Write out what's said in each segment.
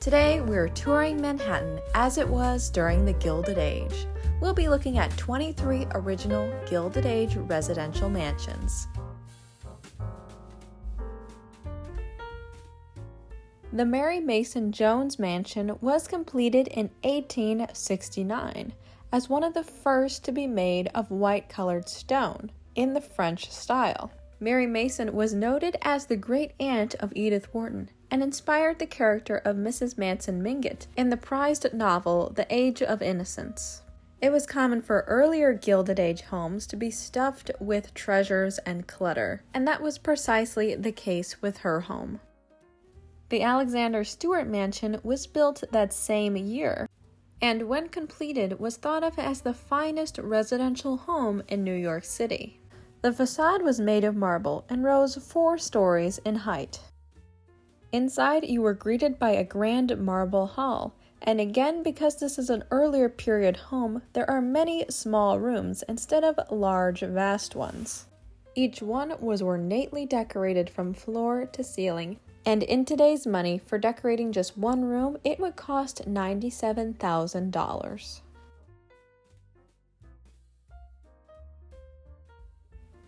Today, we're touring Manhattan as it was during the Gilded Age. We'll be looking at 23 original Gilded Age residential mansions. The Mary Mason Jones Mansion was completed in 1869 as one of the first to be made of white-colored stone in the French style. Mary Mason was noted as the great-aunt of Edith Wharton and inspired the character of Mrs. Manson Mingott in the prized novel The Age of Innocence. It was common for earlier Gilded Age homes to be stuffed with treasures and clutter, and that was precisely the case with her home. The Alexander Stewart Mansion was built that same year, and when completed was thought of as the finest residential home in New York City. The facade was made of marble and rose 4 stories in height. Inside, you were greeted by a grand marble hall, and again, because this is an earlier period home, there are many small rooms instead of large, vast ones. Each one was ornately decorated from floor to ceiling, and in today's money, for decorating just one room, it would cost $97,000.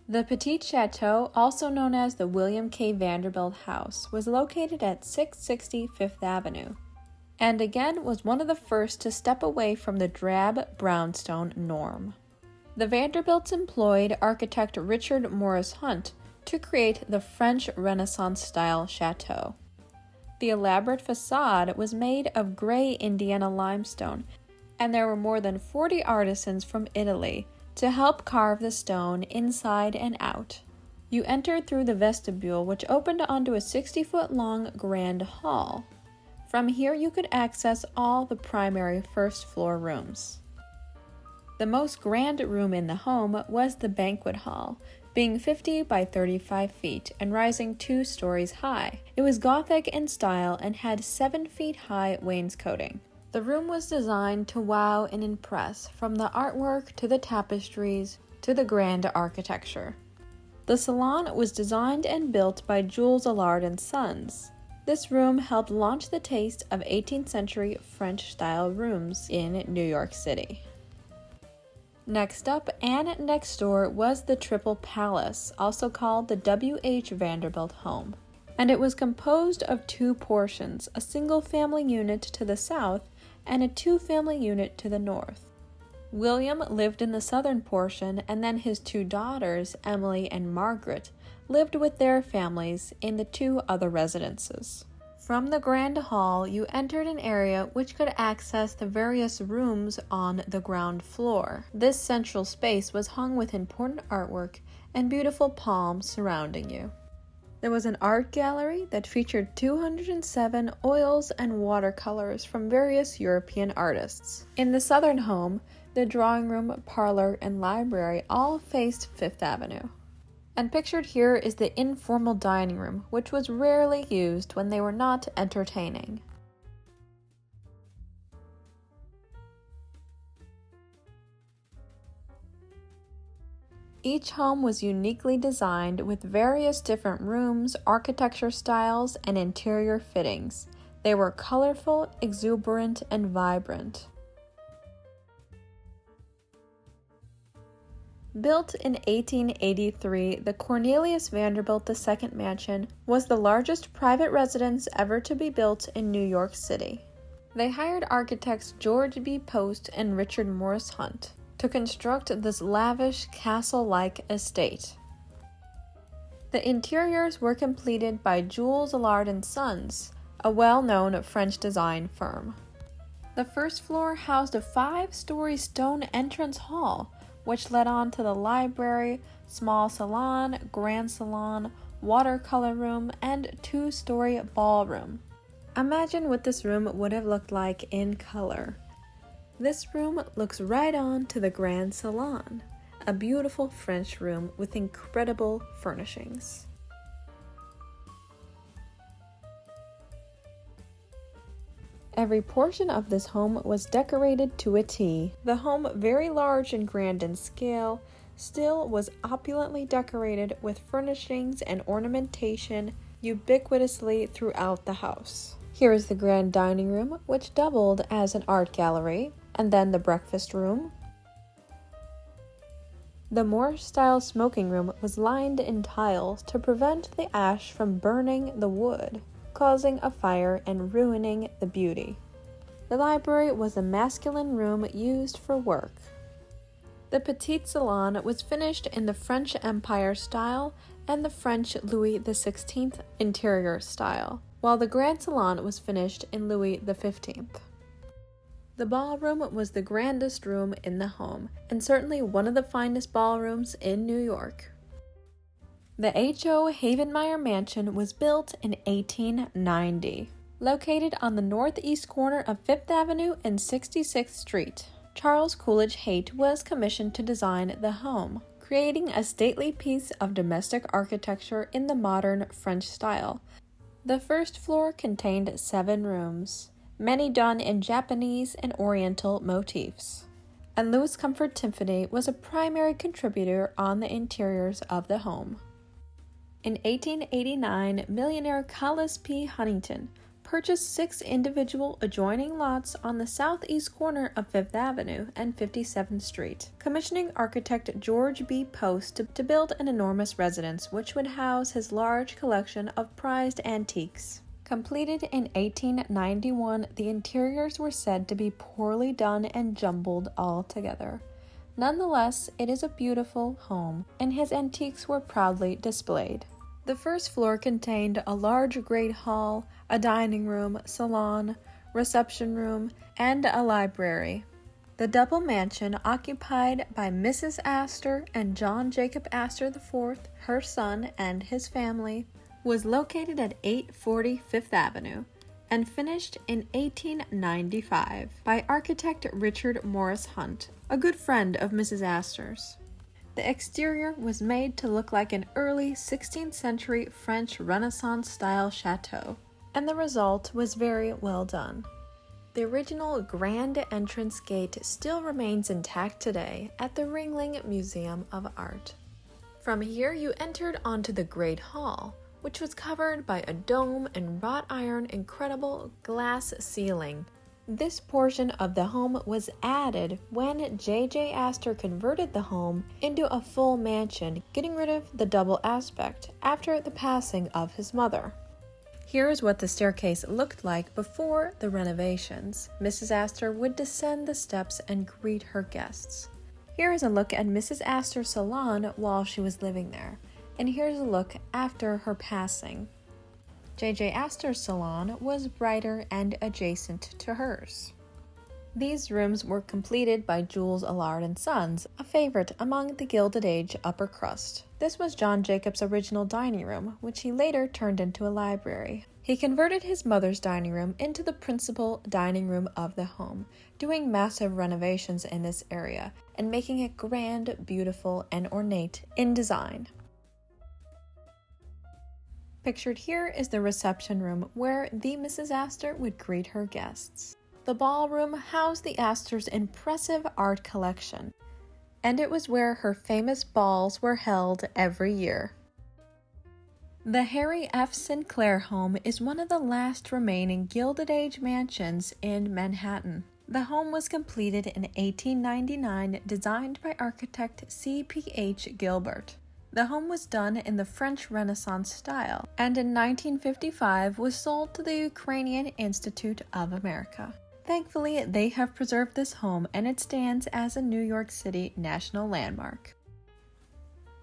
The Petit Chateau, also known as the William K. Vanderbilt House, was located at 660 Fifth Avenue, and again was one of the first to step away from the drab brownstone norm. The Vanderbilts employed architect Richard Morris Hunt to create the French Renaissance-style chateau. The elaborate facade was made of gray Indiana limestone, and there were more than 40 artisans from Italy to help carve the stone inside and out. You entered through the vestibule, which opened onto a 60-foot-long grand hall. From here you could access all the primary first-floor rooms. The most grand room in the home was the banquet hall, being 50 by 35 feet and rising 2 stories high. It was Gothic in style and had 7 feet high wainscoting. The room was designed to wow and impress, from the artwork to the tapestries to the grand architecture. The salon was designed and built by Jules Allard & Sons. This room helped launch the taste of 18th century French-style rooms in New York City. Next up and next door was the Triple Palace, also called the W.H. Vanderbilt home, and it was composed of 2 portions, a single-family unit to the south and a 2-family unit to the north. William lived in the southern portion, and then his 2 daughters, Emily and Margaret, lived with their families in the 2 other residences. From the grand hall, you entered an area which could access the various rooms on the ground floor. This central space was hung with important artwork and beautiful palms surrounding you. There was an art gallery that featured 207 oils and watercolors from various European artists. In the southern home, the drawing room, parlor, and library all faced Fifth Avenue. And pictured here is the informal dining room, which was rarely used when they were not entertaining. Each home was uniquely designed with various different rooms, architecture styles, and interior fittings. They were colorful, exuberant, and vibrant. Built in 1883, the Cornelius Vanderbilt II Mansion was the largest private residence ever to be built in New York City. They hired architects George B. Post and Richard Morris Hunt to construct this lavish castle-like estate. The interiors were completed by Jules Allard & Sons, a well-known French design firm. The first floor housed a 5-story stone entrance hall, which led on to the library, small salon, grand salon, watercolor room, and 2-story ballroom. Imagine what this room would have looked like in color. This room looks right on to the Grand Salon, a beautiful French room with incredible furnishings. Every portion of this home was decorated to a T. The home, very large and grand in scale, still was opulently decorated with furnishings and ornamentation ubiquitously throughout the house. Here is the grand dining room, which doubled as an art gallery, and then the breakfast room. The Moorish-style smoking room was lined in tiles to prevent the ash from burning the wood, causing a fire and ruining the beauty. The library was a masculine room used for work. The Petit salon was finished in the French Empire style and the French Louis XVI interior style, while the Grand Salon was finished in Louis XV. The ballroom was the grandest room in the home, and certainly one of the finest ballrooms in New York. The H.O. Havemeyer Mansion was built in 1890. Located on the northeast corner of 5th Avenue and 66th Street, Charles Coolidge Haight was commissioned to design the home, creating a stately piece of domestic architecture in the modern French style. The first floor contained 7 rooms, many done in Japanese and Oriental motifs. And Louis Comfort Tiffany was a primary contributor on the interiors of the home. In 1889, millionaire Collis P. Huntington purchased 6 individual adjoining lots on the southeast corner of 5th Avenue and 57th Street, commissioning architect George B. Post to build an enormous residence which would house his large collection of prized antiques. Completed in 1891, the interiors were said to be poorly done and jumbled all together. Nonetheless, it is a beautiful home, and his antiques were proudly displayed. The first floor contained a large great hall, a dining room, salon, reception room, and a library. The double mansion, occupied by Mrs. Astor and John Jacob Astor IV, her son, and his family, was located at 840 5th Avenue and finished in 1895 by architect Richard Morris Hunt, a good friend of Mrs. Astor's. The exterior was made to look like an early 16th century French Renaissance-style chateau, and the result was very well done. The original grand entrance gate still remains intact today at the Ringling Museum of Art. From here you entered onto the Great Hall, which was covered by a dome and wrought iron incredible glass ceiling. This portion of the home was added when J.J. Astor converted the home into a full mansion, getting rid of the double aspect after the passing of his mother. Here is what the staircase looked like before the renovations. Mrs. Astor would descend the steps and greet her guests. Here is a look at Mrs. Astor's salon while she was living there, and here's a look after her passing. J.J. Astor's salon was brighter and adjacent to hers. These rooms were completed by Jules Allard & Sons, a favorite among the Gilded Age upper crust. This was John Jacob's original dining room, which he later turned into a library. He converted his mother's dining room into the principal dining room of the home, doing massive renovations in this area and making it grand, beautiful, and ornate in design. Pictured here is the reception room where the Mrs. Astor would greet her guests. The ballroom housed the Astor's impressive art collection, and it was where her famous balls were held every year. The Harry F. Sinclair home is one of the last remaining Gilded Age mansions in Manhattan. The home was completed in 1899, designed by architect C.P.H. Gilbert. The home was done in the French Renaissance style, and in 1955 was sold to the Ukrainian Institute of America. Thankfully, they have preserved this home, and it stands as a New York City national landmark.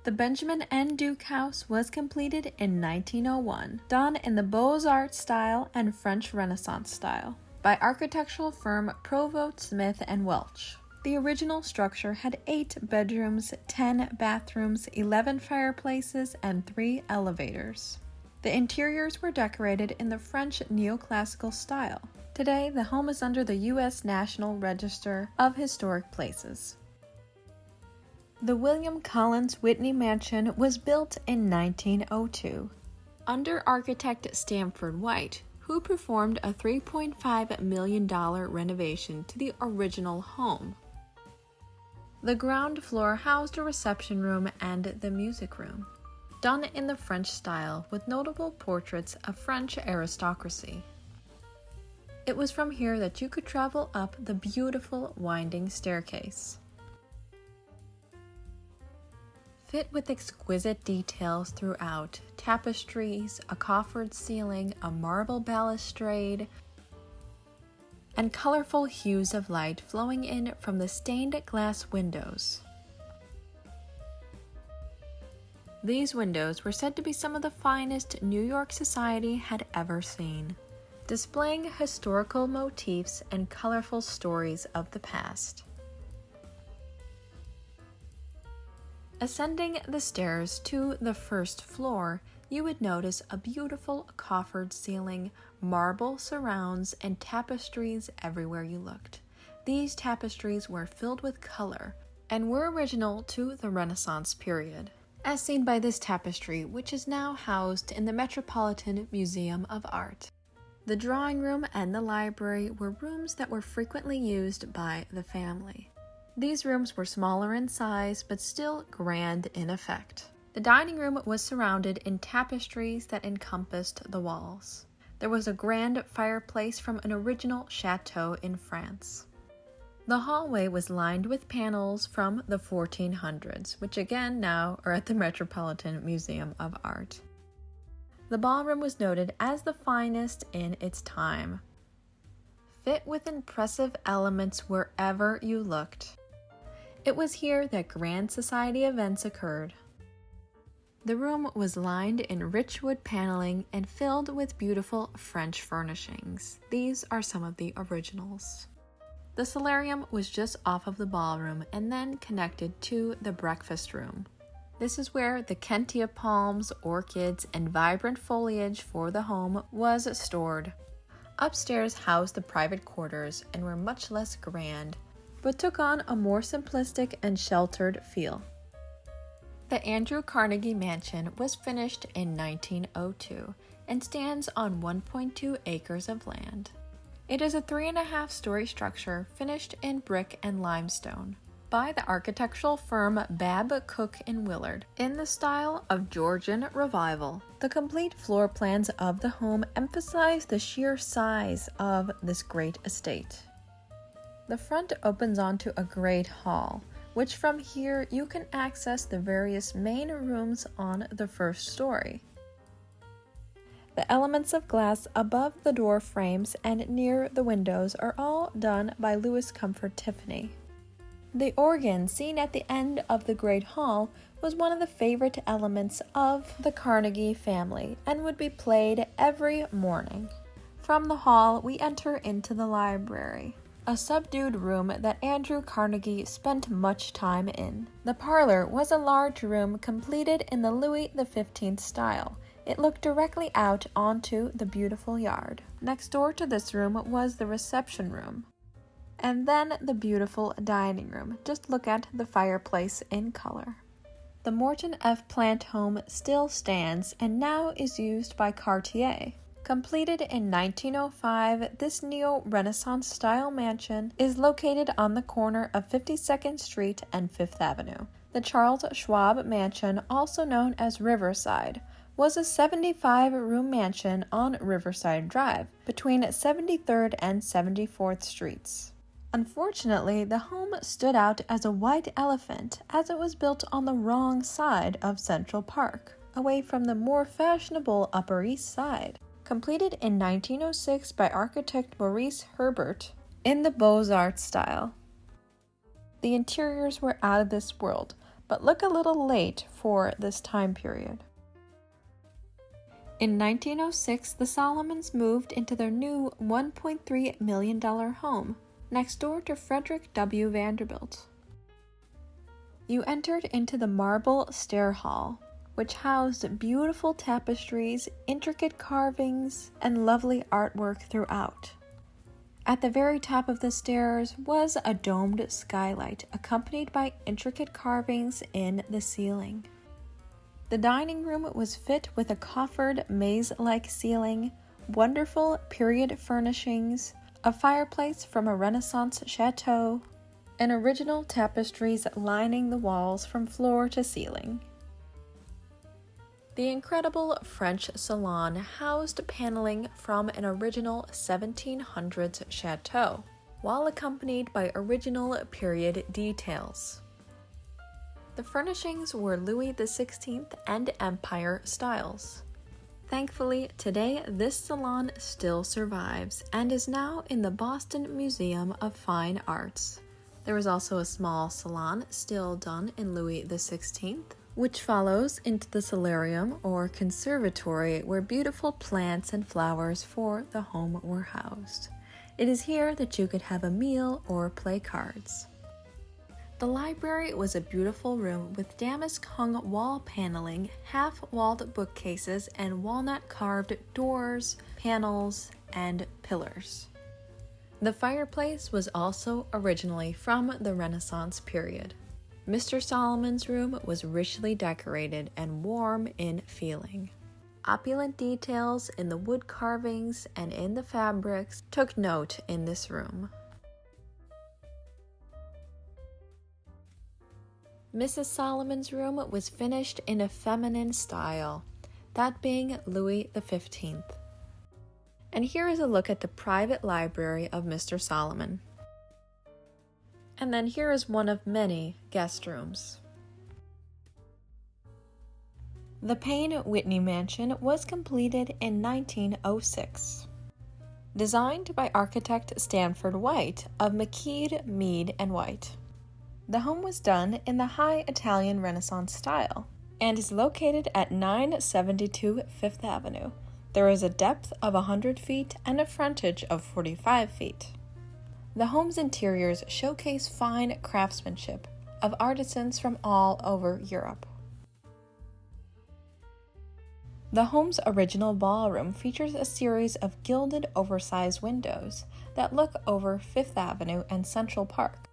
The Benjamin N. Duke House was completed in 1901, done in the Beaux-Arts style and French Renaissance style, by architectural firm Provost Smith and Welch. The original structure had 8 bedrooms, 10 bathrooms, 11 fireplaces, and 3 elevators. The interiors were decorated in the French neoclassical style. Today, the home is under the U.S. National Register of Historic Places. The William Collins Whitney Mansion was built in 1902 under architect Stamford White, who performed a $3.5 million renovation to the original home. The ground floor housed a reception room and the music room, done in the French style with notable portraits of French aristocracy. It was from here that you could travel up the beautiful winding staircase. Fit with exquisite details throughout, tapestries, a coffered ceiling, a marble balustrade, and colorful hues of light flowing in from the stained glass windows. These windows were said to be some of the finest New York society had ever seen, displaying historical motifs and colorful stories of the past. Ascending the stairs to the first floor, you would notice a beautiful coffered ceiling, marble surrounds, and tapestries everywhere you looked. These tapestries were filled with color and were original to the Renaissance period, as seen by this tapestry, which is now housed in the Metropolitan Museum of Art. The drawing room and the library were rooms that were frequently used by the family. These rooms were smaller in size, but still grand in effect. The dining room was surrounded in tapestries that encompassed the walls. There was a grand fireplace from an original chateau in France. The hallway was lined with panels from the 1400s, which again now are at the Metropolitan Museum of Art. The ballroom was noted as the finest in its time, fit with impressive elements wherever you looked. It was here that grand society events occurred. The room was lined in rich wood paneling and filled with beautiful French furnishings. These are some of the originals. The solarium was just off of the ballroom and then connected to the breakfast room. This is where the Kentia palms, orchids, and vibrant foliage for the home was stored. Upstairs housed the private quarters and were much less grand, but took on a more simplistic and sheltered feel. The Andrew Carnegie Mansion was finished in 1902 and stands on 1.2 acres of land. It is a 3.5-story structure finished in brick and limestone by the architectural firm Babb, Cook & Willard in the style of Georgian Revival. The complete floor plans of the home emphasize the sheer size of this great estate. The front opens onto a great hall, which from here you can access the various main rooms on the first story. The elements of glass above the door frames and near the windows are all done by Louis Comfort Tiffany. The organ seen at the end of the Great Hall was one of the favorite elements of the Carnegie family and would be played every morning. From the hall, we enter into the library, a subdued room that Andrew Carnegie spent much time in. The parlor was a large room completed in the Louis XV style. It looked directly out onto the beautiful yard. Next door to this room was the reception room, and then the beautiful dining room. Just look at the fireplace in color. The Morton F. Plant home still stands and now is used by Cartier. Completed in 1905, this neo-Renaissance style mansion is located on the corner of 52nd Street and 5th Avenue. The Charles Schwab Mansion, also known as Riverside, was a 75-room mansion on Riverside Drive between 73rd and 74th Streets. Unfortunately, the home stood out as a white elephant as it was built on the wrong side of Central Park, away from the more fashionable Upper East Side. Completed in 1906 by architect Maurice Hebert in the Beaux-Arts style. The interiors were out of this world, but look a little late for this time period. In 1906, the Salomons moved into their new $1.3 million home, next door to Frederick W. Vanderbilt. You entered into the marble stair hall, which housed beautiful tapestries, intricate carvings, and lovely artwork throughout. At the very top of the stairs was a domed skylight, accompanied by intricate carvings in the ceiling. The dining room was fit with a coffered maze-like ceiling, wonderful period furnishings, a fireplace from a Renaissance chateau, and original tapestries lining the walls from floor to ceiling. The incredible French salon housed paneling from an original 1700s chateau, while accompanied by original period details. The furnishings were Louis XVI and Empire styles. Thankfully, today this salon still survives and is now in the Boston Museum of Fine Arts. There is also a small salon still done in Louis XVI, which follows into the solarium or conservatory where beautiful plants and flowers for the home were housed. It is here that you could have a meal or play cards. The library was a beautiful room with damask-hung wall paneling, half-walled bookcases, and walnut-carved doors, panels, and pillars. The fireplace was also originally from the Renaissance period. Mr. Solomon's room was richly decorated and warm in feeling. Opulent details in the wood carvings and in the fabrics took note in this room. Mrs. Solomon's room was finished in a feminine style, that being Louis XV. And here is a look at the private library of Mr. Salomon. And then here is one of many guest rooms. The Payne Whitney mansion was completed in 1906. Designed by architect Stanford White of McKeed, Mead & White. The home was done in the high Italian Renaissance style and is located at 972 Fifth Avenue. There is a depth of 100 feet and a frontage of 45 feet. The home's interiors showcase fine craftsmanship of artisans from all over Europe. The home's original ballroom features a series of gilded oversized windows that look over Fifth Avenue and Central Park.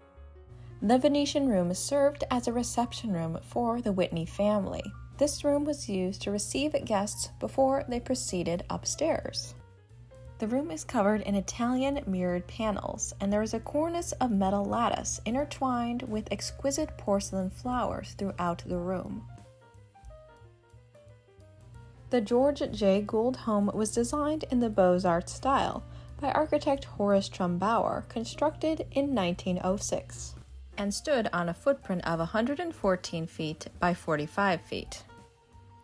The Venetian room served as a reception room for the Whitney family. This room was used to receive guests before they proceeded upstairs. The room is covered in Italian mirrored panels, and there is a cornice of metal lattice intertwined with exquisite porcelain flowers throughout the room. The George J. Gould home was designed in the Beaux-Arts style by architect Horace Trumbauer, constructed in 1906, and stood on a footprint of 114 feet by 45 feet.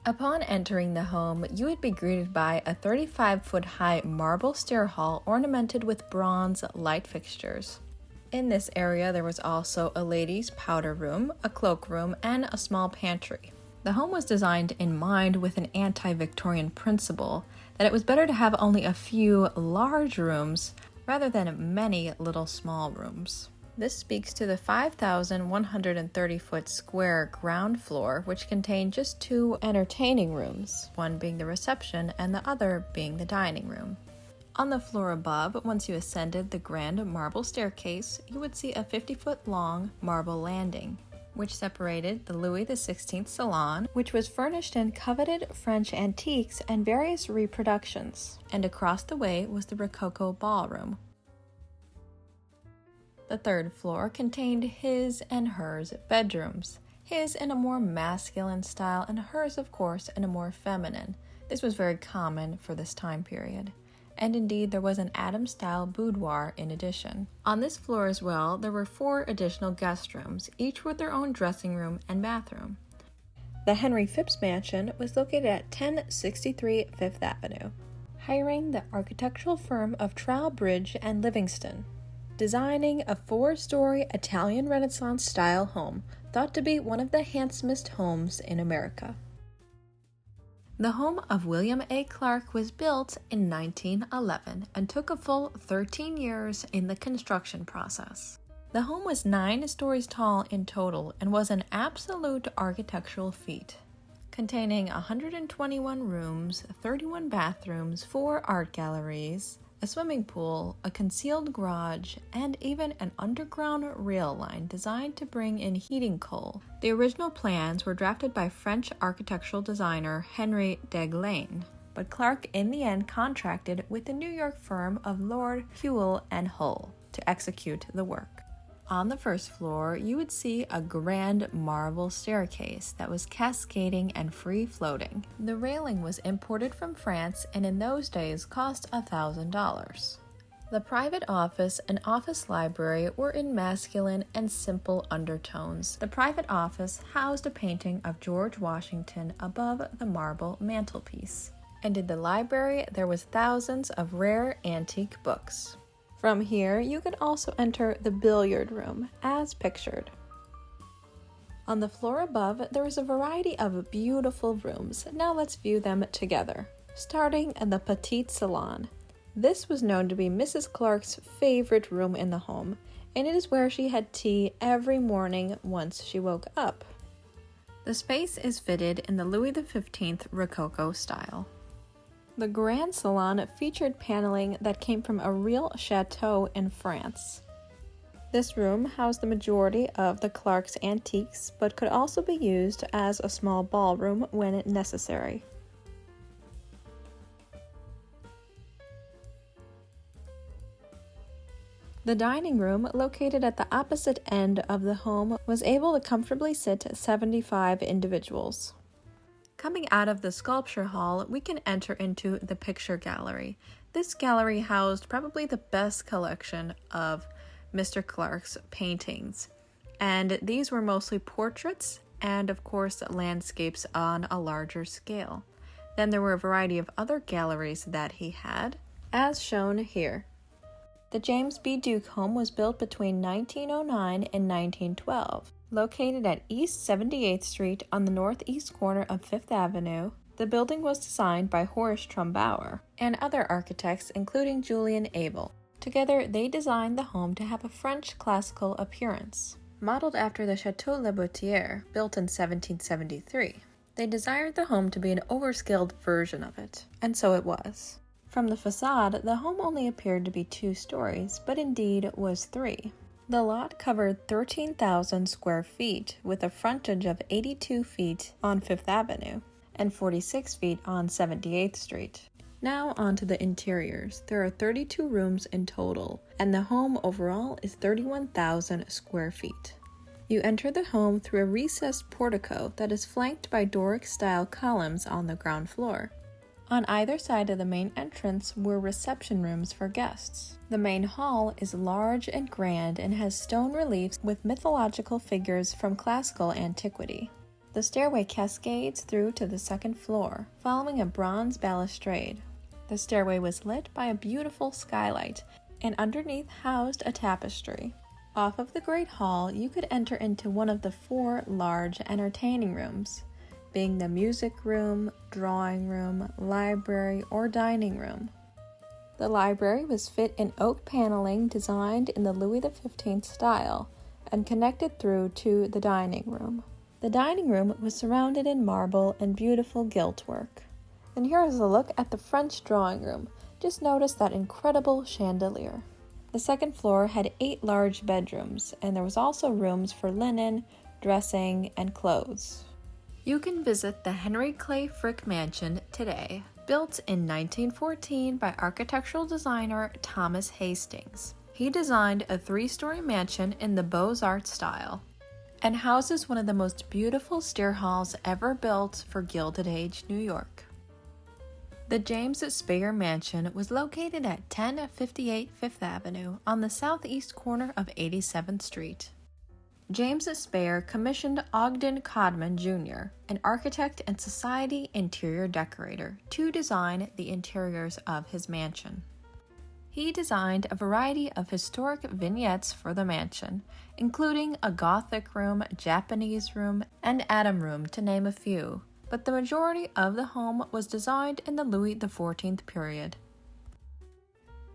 Upon entering the home, you would be greeted by a 35-foot-high marble stair hall ornamented with bronze light fixtures. In this area, there was also a ladies' powder room, a cloakroom, and a small pantry. The home was designed in mind with an anti-Victorian principle that it was better to have only a few large rooms rather than many little small rooms. This speaks to the 5,130-foot square ground floor, which contained just two entertaining rooms, one being the reception and the other being the dining room. On the floor above, once you ascended the grand marble staircase, you would see a 50-foot-long marble landing, which separated the Louis XVI salon, which was furnished in coveted French antiques and various reproductions, and across the way was the Rococo ballroom. The third floor contained his and hers bedrooms, his in a more masculine style and hers, of course, in a more feminine. This was very common for this time period. And indeed, there was an Adams-style boudoir in addition. On this floor as well, there were 4 additional guest rooms, each with their own dressing room and bathroom. The Henry Phipps mansion was located at 1063 Fifth Avenue, hiring the architectural firm of Trowbridge and Livingston, designing a 4-story Italian Renaissance-style home, thought to be one of the handsomest homes in America. The home of William A. Clark was built in 1911 and took a full 13 years in the construction process. The home was 9 stories tall in total and was an absolute architectural feat, containing 121 rooms, 31 bathrooms, 4 art galleries, a swimming pool, a concealed garage, and even an underground rail line designed to bring in heating coal. The original plans were drafted by French architectural designer Henry Deglaine, but Clark in the end contracted with the New York firm of Lord Hewell and Hull to execute the work. On the first floor, you would see a grand marble staircase that was cascading and free-floating. The railing was imported from France and in those days cost $1,000. The private office and office library were in masculine and simple undertones. The private office housed a painting of George Washington above the marble mantelpiece. And in the library, there was thousands of rare antique books. From here, you could also enter the billiard room, as pictured. On the floor above, there is a variety of beautiful rooms. Now let's view them together. Starting in the Petit salon. This was known to be Mrs. Clark's favorite room in the home, and it is where she had tea every morning once she woke up. The space is fitted in the Louis XV Rococo style. The Grand Salon featured paneling that came from a real chateau in France. This room housed the majority of the Clark's antiques, but could also be used as a small ballroom when necessary. The dining room, located at the opposite end of the home, was able to comfortably sit 75 individuals. Coming out of the sculpture hall, we can enter into the picture gallery. This gallery housed probably the best collection of Mr. Clark's paintings, and these were mostly portraits and, of course, landscapes on a larger scale. Then there were a variety of other galleries that he had, as shown here. The James B. Duke home was built between 1909 and 1912. Located at East 78th Street on the northeast corner of Fifth Avenue, the building was designed by Horace Trumbauer and other architects, including Julian Abel. Together, they designed the home to have a French classical appearance. Modeled after the Chateau Le Boutier, built in 1773, they desired the home to be an overscaled version of it, and so it was. From the facade, the home only appeared to be 2 stories, but indeed was 3. The lot covered 13,000 square feet with a frontage of 82 feet on Fifth Avenue and 46 feet on 78th Street. Now onto the interiors. There are 32 rooms in total, and the home overall is 31,000 square feet. You enter the home through a recessed portico that is flanked by Doric-style columns on the ground floor. On either side of the main entrance were reception rooms for guests. The main hall is large and grand and has stone reliefs with mythological figures from classical antiquity. The stairway cascades through to the second floor, following a bronze balustrade. The stairway was lit by a beautiful skylight, and underneath housed a tapestry. Off of the Great Hall, you could enter into one of the 4 large entertaining rooms, being the music room, drawing room, library, or dining room. The library was fit in oak paneling designed in the Louis XV style and connected through to the dining room. The dining room was surrounded in marble and beautiful gilt work. And here is a look at the French drawing room. Just notice that incredible chandelier. The second floor had 8 large bedrooms, and there was also rooms for linen, dressing, and clothes. You can visit the Henry Clay Frick Mansion today, built in 1914 by architectural designer Thomas Hastings. He designed a 3-story mansion in the Beaux-Arts style and houses one of the most beautiful stair halls ever built for Gilded Age New York. The James Speyer Mansion was located at 1058 Fifth Avenue on the southeast corner of 87th Street. James Speyer commissioned Ogden Codman Jr., an architect and society interior decorator, to design the interiors of his mansion. He designed a variety of historic vignettes for the mansion, including a Gothic room, Japanese room, and Adam room, to name a few, but the majority of the home was designed in the Louis XIV period.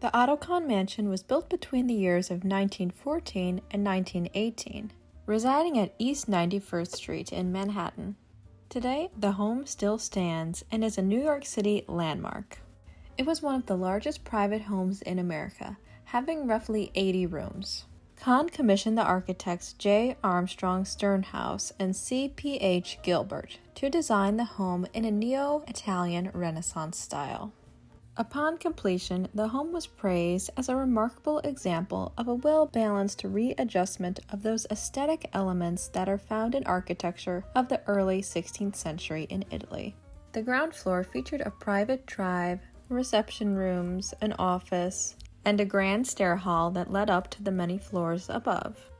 The Otto Mansion was built between the years of 1914 and 1918. Residing at East 91st Street in Manhattan. Today, the home still stands and is a New York City landmark. It was one of the largest private homes in America, having roughly 80 rooms. Kahn commissioned the architects J. Armstrong Sternhaus and C. P. H. Gilbert to design the home in a neo-Italian Renaissance style. Upon completion, the home was praised as a remarkable example of a well-balanced readjustment of those aesthetic elements that are found in architecture of the early 16th century in Italy. The ground floor featured a private drive, reception rooms, an office, and a grand stair hall that led up to the many floors above.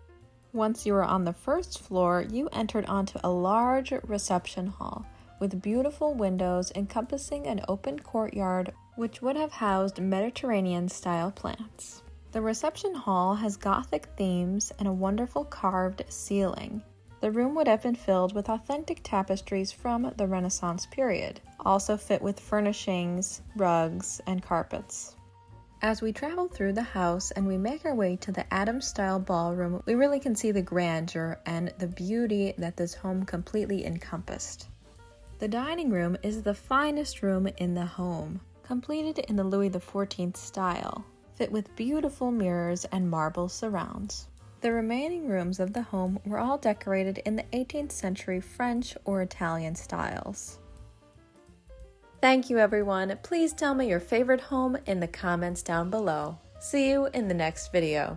Once you were on the first floor, you entered onto a large reception hall with beautiful windows encompassing an open courtyard which would have housed Mediterranean-style plants. The reception hall has Gothic themes and a wonderful carved ceiling. The room would have been filled with authentic tapestries from the Renaissance period, also fit with furnishings, rugs, and carpets. As we travel through the house and we make our way to the Adams-style ballroom, we really can see the grandeur and the beauty that this home completely encompassed. The dining room is the finest room in the home, completed in the Louis XIV style, fit with beautiful mirrors and marble surrounds. The remaining rooms of the home were all decorated in the 18th century French or Italian styles. Thank you, everyone. Please tell me your favorite home in the comments down below. See you in the next video.